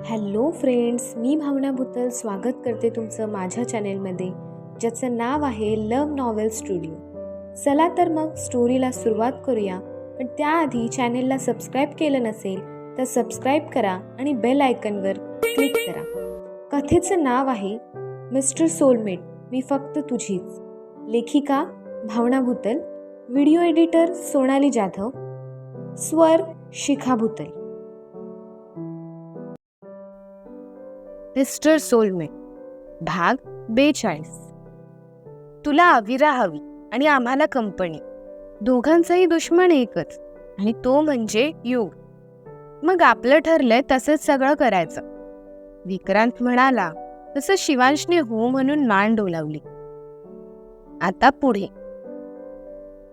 Hello friends, मी भावना भुतल स्वागत करते तुमचं माझ्या चॅनेलमध्ये, ज्याचं नाव आहे लव्ह नॉवेल स्टुडिओ. चला तर मग स्टोरीला सुरुवात करूया. पण त्याआधी चॅनेलला सबस्क्राईब केलं नसेल तर सबस्क्राईब करा आणि बेल आयकनवर क्लिक करा. कथेचं नाव आहे मिस्टर सोलमेट, मी फक्त तुझीच. लेखिका भावना भुतल, व्हिडिओ एडिटर सोनाली जाधव, स्वर शिखा भुतल. मिस्टर सोलमेट भाग 42. तुला अविरा हवी आणि आम्हाला कंपनी. दोघांचाही दुश्मन एकच आणि तो म्हणजे युग. मग आपलं ठरलंय तसंच सगळं करायचं. विक्रांत म्हणाला तसं शिवांशने हो म्हणून मान डोलावली. आता पुढे.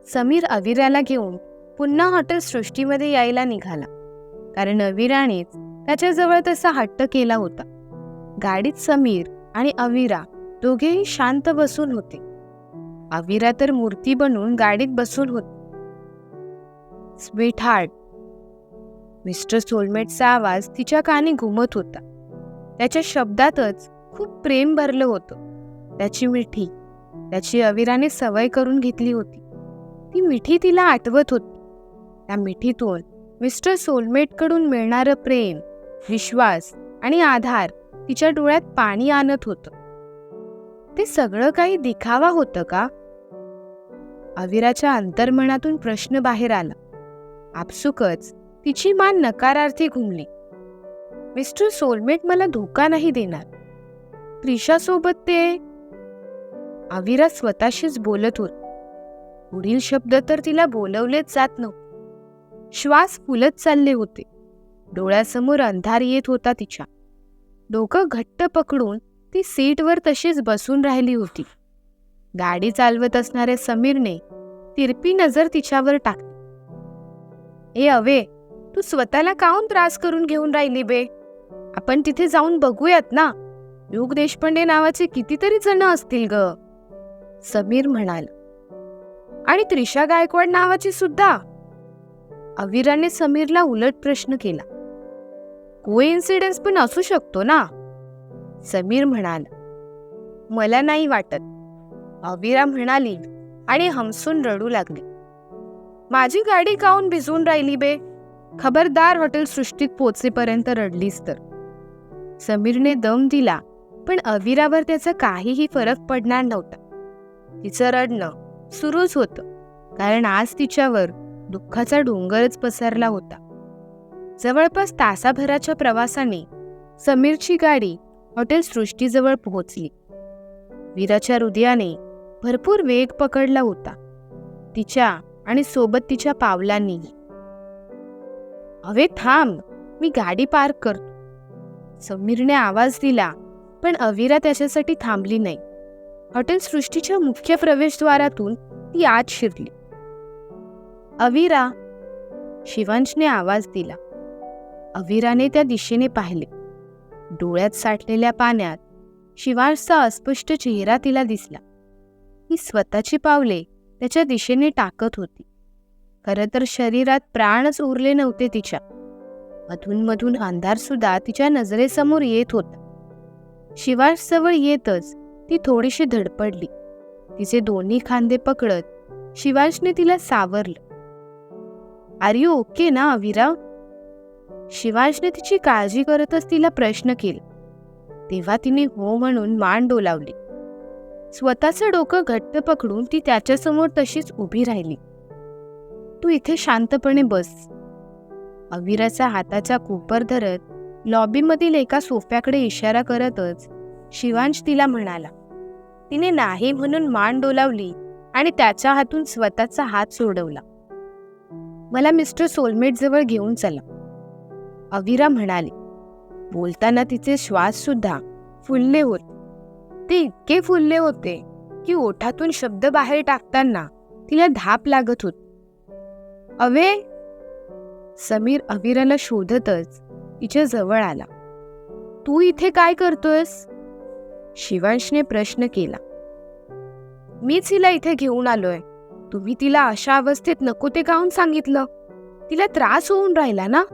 समीर अविराला घेऊन पुन्हा हॉटेल सृष्टीमध्ये यायला निघाला, कारण अविरानेच त्याच्याजवळ तसा हट्ट केला होता. गाडीत समीर आणि अविरा दोघेही शांत बसून होते. अविरा तर मूर्ती बनून गाडीत बसून होती. स्वीट हार्ट, मिस्टर सोलमेटचा आवाज तिच्या कानी घुमत होता. त्याच्या शब्दातच खूप प्रेम भरलं होतं. त्याची मिठी, त्याची अविराने सवय करून घेतली होती. ती मिठी तिला आठवत होती. त्या मिठीतून मिस्टर सोलमेटकडून मिळणारं प्रेम, विश्वास आणि आधार तिच्या डोळ्यात पाणी आणत होतं. ते सगळं काही दिखावा होतं का? अविराच्या अंतर्मनातून प्रश्न बाहेर आला. आपसुकच तिची मान नकारार्थी घुमली. मिस्टर सोलमेट मला धोका नाही देणार. त्रिशासोबत ते. अविरा स्वतःशीच बोलत होती. पुढील शब्द तर तिला बोलवलेच जात नव्हते. श्वास फुलत चालले होते. डोळ्यासमोर अंधार येत होता तिच्या. डोकं घट्ट पकडून ती सीटवर तशीच बसून राहिली होती. गाडी चालवत असणाऱ्या समीरने तिरपी नजर तिच्यावर टाकली. ए अवे, तू स्वतःला काहून त्रास करून घेऊन राहिली बे? आपण तिथे जाऊन बघूयात ना. युग देशपांडे नावाचे कितीतरी जण असतील ग, समीर म्हणाला. आणि त्रिशा गायकवाड नावाची सुद्धा. अविराने समीरला उलट प्रश्न केला. कोइन्सिडन्स पण असू शकतो ना, समीर म्हणाला. मला नाही वाटत, अविरा म्हणाली आणि हमसून रडू लागली. माझी गाडी काहून भिजून राहिली बे? खबरदार हॉटेल सृष्टीत पोचेपर्यंत रडलीस तर. समीरने दम दिला, पण अविरावर त्याचा काहीही फरक पडणार नव्हता. तिचं रडणं सुरूच होतं, कारण आज तिच्यावर दुःखाचा डोंगरच पसरला होता. जवळपास तासाभराच्या प्रवासाने समीरची गाडी हॉटेल सृष्टीजवळ पोहोचली. वीराच्या हृदयाने भरपूर वेग पकडला होता, तिच्या आणि सोबत तिच्या पावलांनीही. हवे थांब, मी गाडी पार्क करतो, समीरने आवाज दिला, पण अविरा त्याच्यासाठी थांबली नाही. हॉटेल सृष्टीच्या मुख्य प्रवेशद्वारातून ती आत शिरली. अविरा, शिवांशने आवाज दिला. अविराने त्या दिशेने पाहिले. डोळ्यात साठलेल्या पाण्यात शिवांशचा अस्पष्ट चेहरा तिला दिसला. ती स्वतःची पावले त्याच्या दिशेने टाकत होती. खरं तर शरीरात प्राणच उरले नव्हते तिच्या. मधून अंधार सुद्धा तिच्या नजरेसमोर येत होता. शिवांश जवळ येतच ती थोडीशी धडपडली. तिचे दोन्ही खांदे पकडत शिवांशने तिला सावरलं. आर यू ओके ना अविरा? शिवांशने तिची काळजी करतच तिला प्रश्न केला. तेव्हा तिने हो म्हणून मान डोलावली. स्वतःचं डोकं घट्ट पकडून ती त्याच्यासमोर तशीच उभी राहिली. तू इथे शांतपणे बस, अविराचा हाताचा कोपर धरत लॉबीमधील एका सोफ्याकडे इशारा करतच शिवांश तिला म्हणाला. तिने नाही म्हणून मान डोलावली आणि त्याच्या हातून स्वतःचा हात सोडवला. मला मिस्टर सोलमेट जवळ घेऊन चला, अविरा म्हणाली. बोलताना तिचे श्वास सुद्धा फुलले होते. ते इतके फुलले होते की ओठातून शब्द बाहेर टाकताना तिला धाप लागत होती. अवे, समीर अविराला शोधतच तिच्या जवळ आला. तू इथे काय करतोयस? शिवांशने प्रश्न केला. मीच हिला इथे घेऊन आलोय. तुम्ही तिला अशा अवस्थेत नको ते काहून सांगितलं? तिला त्रास होऊन राहिला ना.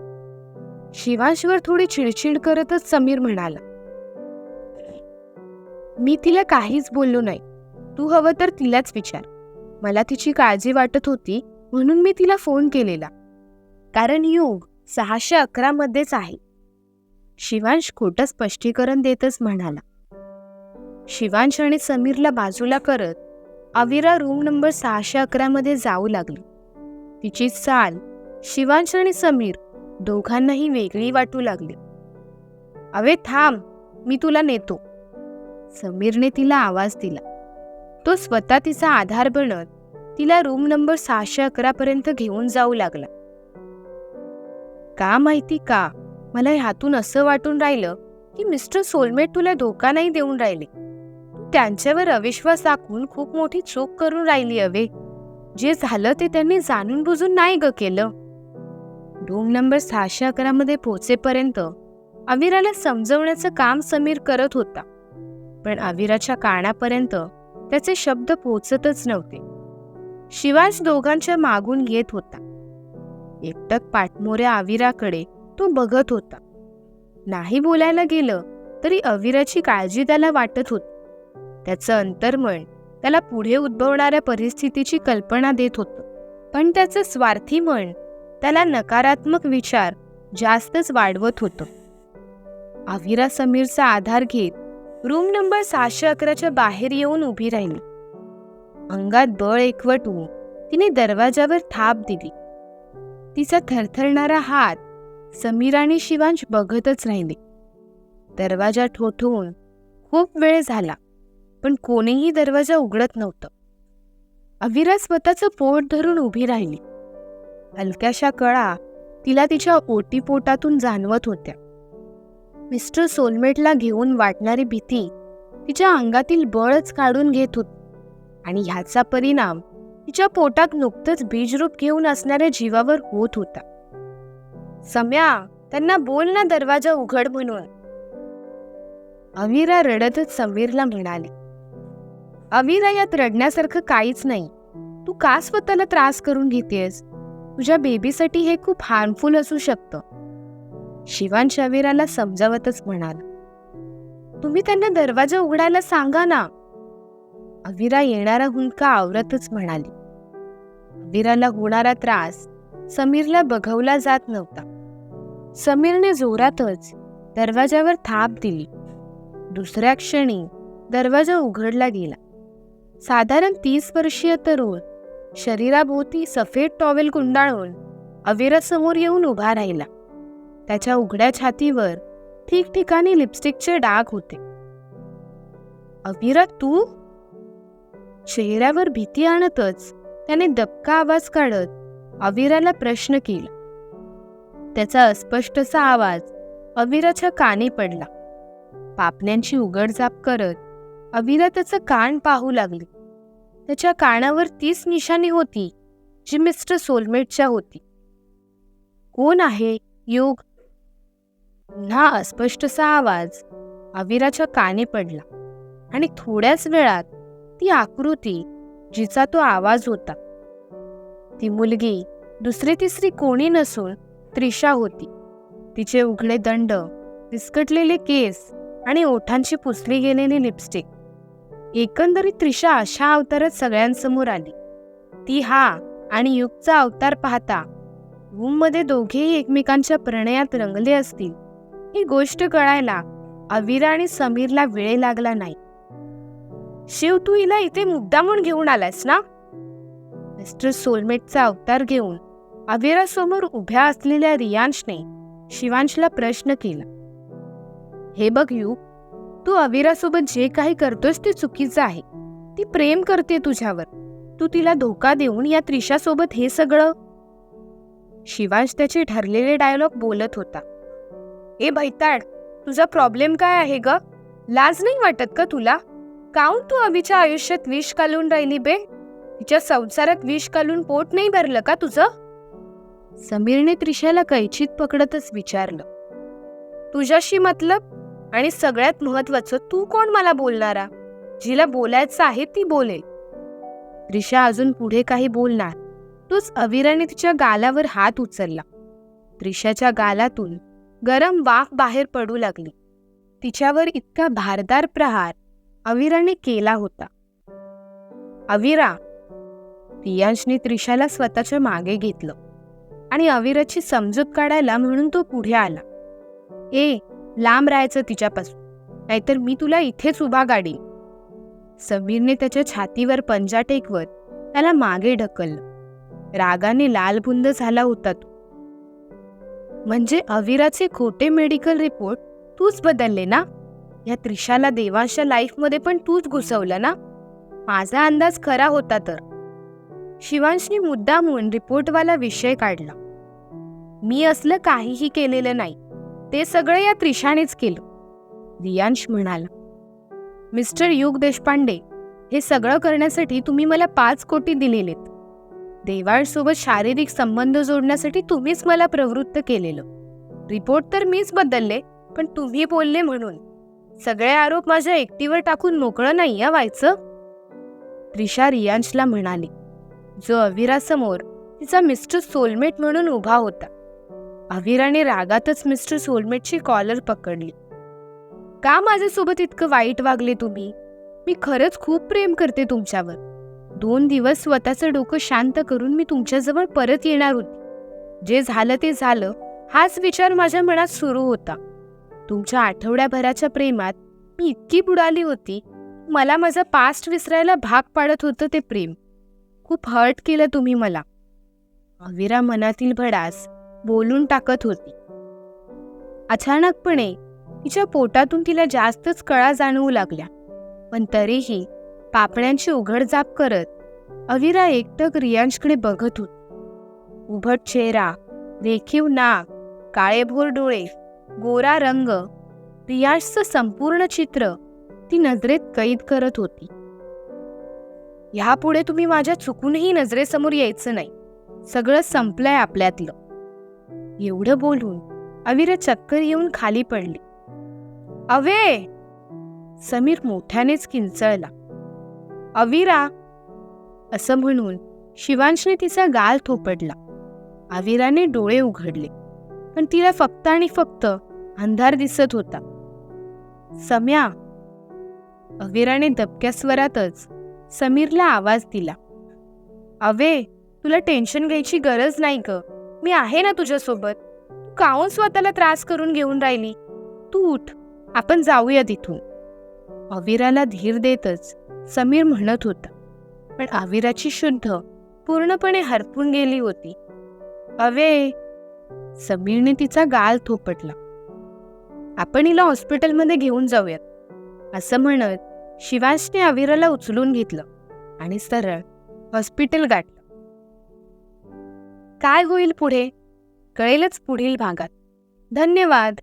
शिवांशवर थोडी चिडचिड करतच समीर म्हणाला, मी तिला काहीच बोललो नाही. तू हवं तर तिलाच विचार. मला तिची काळजी वाटत होती म्हणून मी तिला फोन केलेला. कारण युग 611 मध्येच आहे. शिवांश खोटं स्पष्टीकरण देतच म्हणाला. शिवांश आणि समीरला बाजूला करत अविरा रूम नंबर 611 मध्ये जाऊ लागली. तिची चाल शिवांश आणि समीर दोघांनाही वेगळी वाटू लागली. अवे थांब, मी तुला नेतो. समीरने तिला आवाज दिला. तो स्वतः तिचा आधार बनत तिला रूम नंबर 611 पर्यंत घेऊन जाऊ लागला. का माहिती का, मला ह्यातून असं वाटून राहिलं की मिस्टर सोलमेट तुला धोका नाही देऊन राहिले. तू त्यांच्यावर अविश्वास दाखवून खूप मोठी चूक करून राहिली अवे. जे झालं ते त्यांनी जाणून बुजून नाही ग केलं. रूम नंबर 611 मध्ये पोहोचेपर्यंत अविराला समजवण्याचं काम समीर करत होता. पण अविराच्या कानापर्यंत त्याचे शब्द पोहोचतच नव्हते. शिवांश दोघांच्या मागून येत होता. एकटक पाठमोऱ्या अविराकडे तो बघत होता. नाही बोलायला गेलं तरी अविराची काळजी त्याला वाटत होती. त्याचं अंतर्मन त्याला पुढे उद्भवणाऱ्या परिस्थितीची कल्पना देत होतं. पण त्याचं स्वार्थी मन त्याला नकारात्मक विचार जास्तच वाढवत होतं. अविरा समीरचा आधार घेत रूम नंबर 611च्या बाहेर येऊन उभी राहिली. अंगात बळ एकवटून तिने दरवाजावर थाप दिली. तिचा थरथरणारा हात समीर आणि शिवांश बघतच राहिले. दरवाजा ठोठवून खूप वेळ झाला पण कोणीही दरवाजा उघडत नव्हतं. अविरा स्वतःचं पोट धरून उभी राहिली. हलक्याशा कळा तिला तिच्या ओटीपोटातून जाणवत होत्या. मिस्टर सोलमेटला घेऊन वाटणारी भीती तिच्या अंगातील बळच काढून घेत होती आणि ह्याचा परिणाम तिच्या पोटात नुकतंच बीजरूप घेऊन असणाऱ्या जीवावर होत होता. सम्या, त्यांना बोल ना दरवाजा उघड म्हणून. अविरा रडतच समीरला म्हणाली. अविरा, यात रडण्यासारखं काहीच नाही. तू का स्वतःला त्रास करून घेतेस? तुझ्या बेबीसाठी हे खूप हार्मफुल असू शकतं. शिवांश अविराला समजावतच म्हणाला. तुम्ही त्यांना दरवाजा उघडायला सांगा ना. अविरा येणारा हुंदका आवरतच म्हणाली. अविराला होणारा त्रास समीरला बघवला जात नव्हता. समीरने जोरातच दरवाजावर थाप दिली. दुसऱ्या क्षणी दरवाजा उघडला गेला. साधारण 30 वर्षीय तरुण शरीराभोवती सफेद टॉवेल गुंडाळून अविरासमोर येऊन उभा राहिला. त्याच्या उघड्या छातीवर ठिकठिकाणी लिपस्टिकचे डाग होते. अविरा, तू? चेहऱ्यावर भीती आणतच त्याने दबका आवाज काढत अविराला प्रश्न केला. त्याचा अस्पष्टसा आवाज अविराच्या कानी पडला. पापण्यांची उघडझाप करत अविरा त्याचं कान पाहू लागली. त्याच्या कानावर 30 निशाणी होती जी मिस्टर सोलमेटच्या होती. कोण आहे? युग? पुन्हा अस्पष्टसा आवाज अविराच्या कानी पडला आणि थोड्याच वेळात ती आकृती जिचा तो आवाज होता, ती मुलगी दुसरी तिसरी कोणी नसून त्रिशा होती. तिचे उघडे दंड, विस्कटलेले केस आणि ओठांची पुसली गेलेली लिपस्टिक, एकंदरीत त्रिशा अशा अवतारात सगळ्यांसमोर आली. ती हा आणि युगचा अवतार पाहता रूममध्ये दोघेही एकमेकांच्या प्रणयात रंगले असतील ही गोष्ट कळायला अविरा आणि समीरला वेळ लागला नाही. शिव, तू हिला इथे मुद्दामून घेऊन आलास ना? मिस्टर सोलमेटचा अवतार घेऊन अविरासमोर उभ्या असलेल्या रियांशने शिवांशला प्रश्न केला. हे बघ युग, तू अविरासोबत जे काही करतोस ते चुकीचं आहे. ती प्रेम करते तुझ्यावर. तू तिला धोका देऊन या त्रिशासोबत हे सगळं. शिवांश त्याचे ठरलेले डायलॉग बोलत होता. ए भैताड, तुझा प्रॉब्लेम काय आहे ग? लाज नाही वाटत का तुला? काऊन तू अविच्या आयुष्यात विष घालून राहिली बे? तिच्या संसारात विष घालून पोट नाही भरलं का तुझं? समीरने त्रिशाला कैचीत पकडतच विचारलं. तुझ्याशी मतलब? आणि सगळ्यात महत्वाचं, तू कोण मला बोलणारा? जिला बोलायचं आहे ती बोलेल. त्रिशा अजून पुढे काही बोलणार तोच अविराने तिच्या गालावर हात उचलला. त्रिशाच्या गालातून गरम वाफ बाहेर पडू लागली. तिच्यावर इतका धारदार प्रहार अविराने केला होता. अविरा, रियांशने त्रिशाला स्वतःच्या मागे घेतलं आणि अविराची समजूत काढायला म्हणून तो पुढे आला. लांब राहायचं तिच्यापासून, नाहीतर मी तुला इथेच उभा गाडीन. समीरने त्याच्या छातीवर पंजा टेकवत त्याला मागे ढकललं. रागाने लालबुंद झाला होता तो. म्हणजे अविराचे खोटे मेडिकल रिपोर्ट तूच बदलले ना? या त्रिशाला देवांशच्या लाईफमध्ये पण तूच घुसवलं ना? माझा अंदाज खरा होता तर. शिवांशने मुद्दामून रिपोर्टवाला विषय काढला. मी असलं काहीही केलेलं नाही, ते सगळं या त्रिशानेच केलं, रियांश म्हणाला. मिस्टर युग देशपांडे, हे सगळं करण्यासाठी तुम्ही मला 5 कोटी दिलेलेत. देवाळसोबत शारीरिक संबंध जोडण्यासाठी तुम्हीच मला प्रवृत्त केलेलं. रिपोर्ट तर मीच बदलले, पण तुम्ही बोलले म्हणून सगळे आरोप माझ्या एकटीवर टाकून मोकळं नाही व्हायचं, त्रिशा रियांशला म्हणाली, जो अविरासमोर तिचा मिस्टर सोलमेट म्हणून उभा होता. अविराने रागातच मिस्टर सोलमेटची कॉलर पकडली. का माझ्यासोबत इतकं वाईट वागले तुम्ही? मी खरंच खूप प्रेम करते तुमच्यावर. 2 दिवस स्वतःचं डोकं शांत करून मी तुमच्याजवळ परत येणार होती. जे झालं ते झालं, हाच विचार माझ्या मनात सुरू होता. तुमच्या आठवड्याभराच्या प्रेमात मी इतकी बुडाली होती, मला माझं पास्ट विसरायला भाग पाडत होतं ते प्रेम. खूप हर्ट केलं तुम्ही मला. अविरा मनातील भडास बोलून टाकत होती. अचानकपणे तिच्या पोटातून तिला जास्तच कळा जाणवू लागल्या, पण तरीही पापण्यांची उघडझाप करत अविरा एकटक रियांशकडे बघत होती. उभट चेहरा, रेखीव नाक, काळेभोर डोळे, गोरा रंग, रियांशचं संपूर्ण चित्र ती नजरेत कैद करत होती. ह्यापुढे तुम्ही माझ्या चुकूनही नजरेसमोर यायचं नाही. सगळं संपलंय आपल्यातलं. एवढं बोलून अविरा चक्कर येऊन खाली पडली. अवे! समीर मोठ्यानेच किंचाळला. अविरा! असं म्हणून शिवांशने तिचा गाल थोपडला. अविराने डोळे उघडले, पण तिला फक्त आणि फक्त अंधार दिसत होता. सम्या! अविराने दबक्या स्वरातच समीरला आवाज दिला. अवे, तुला टेन्शन घ्यायची गरज नाही ग. मी आहे ना तुझ्यासोबत. तू काहून स्वतःला त्रास करून घेऊन राहिली? तू उठ, आपण जाऊया तिथून. अविराला धीर देतच समीर म्हणत होता, पण अविराची शुद्ध पूर्णपणे हरपून गेली होती. अवे! समीरने तिचा गाल थोपटला. आपण हिला हॉस्पिटलमध्ये घेऊन जाऊयात, असं म्हणत शिवांशने अविराला उचलून घेतलं आणि सरळ हॉस्पिटल गाठलं. काय होईल पुढे कळेलच पुढील भागात. धन्यवाद.